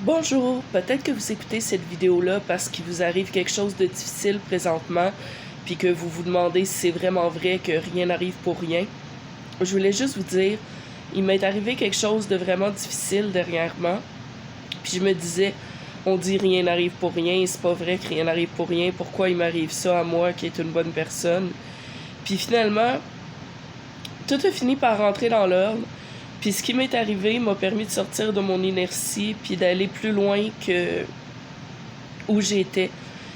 Bonjour, peut-être que vous écoutez cette vidéo-là parce qu'il vous arrive quelque chose de difficile présentement, puis que vous vous demandez si c'est vraiment vrai que rien n'arrive pour rien. Je voulais juste vous dire, il m'est arrivé quelque chose de vraiment difficile dernièrement, puis je me disais, on dit rien n'arrive pour rien, c'est pas vrai que rien n'arrive pour rien, pourquoi il m'arrive ça à moi qui est une bonne personne? Puis finalement, tout a fini par rentrer dans l'ordre. Puis ce qui m'est arrivé m'a permis de sortir de mon inertie puis d'aller plus loin que où j'étais.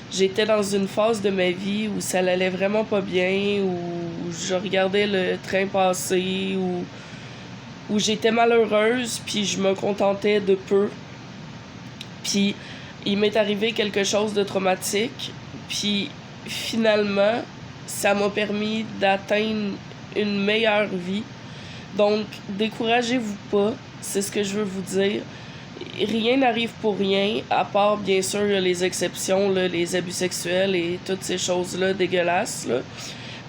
J'étais dans une phase de ma vie où ça allait vraiment pas bien, où je regardais le train passer, où j'étais malheureuse, puis je me contentais de peu. Puis il m'est arrivé quelque chose de traumatique, puis finalement, ça m'a permis d'atteindre une meilleure vie. Donc, découragez-vous pas, c'est ce que je veux vous dire. Rien n'arrive pour rien, à part bien sûr les exceptions, là, les abus sexuels et toutes ces choses-là dégueulasses. Là.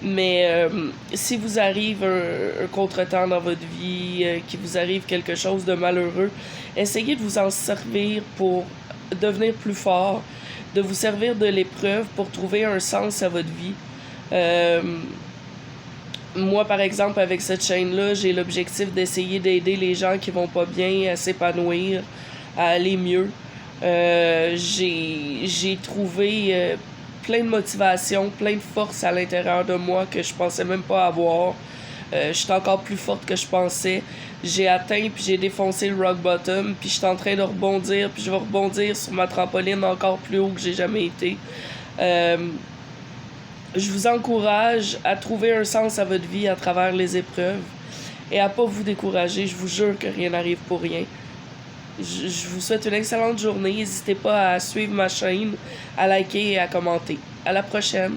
Mais si vous arrive un contretemps dans votre vie, qu'il vous arrive quelque chose de malheureux, essayez de vous en servir pour devenir plus fort, de vous servir de l'épreuve pour trouver un sens à votre vie. Moi, par exemple, avec cette chaîne-là, j'ai l'objectif d'essayer d'aider les gens qui vont pas bien à s'épanouir, à aller mieux. J'ai trouvé plein de motivation, plein de force à l'intérieur de moi que je pensais même pas avoir. Je suis encore plus forte que je pensais. J'ai atteint puis j'ai défoncé le rock bottom puis je suis en train de rebondir puis je vais rebondir sur ma trampoline encore plus haut que j'ai jamais été. Je vous encourage à trouver un sens à votre vie à travers les épreuves et à pas vous décourager. Je vous jure que rien n'arrive pour rien. Je vous souhaite une excellente journée. N'hésitez pas à suivre ma chaîne, à liker et à commenter. À la prochaine!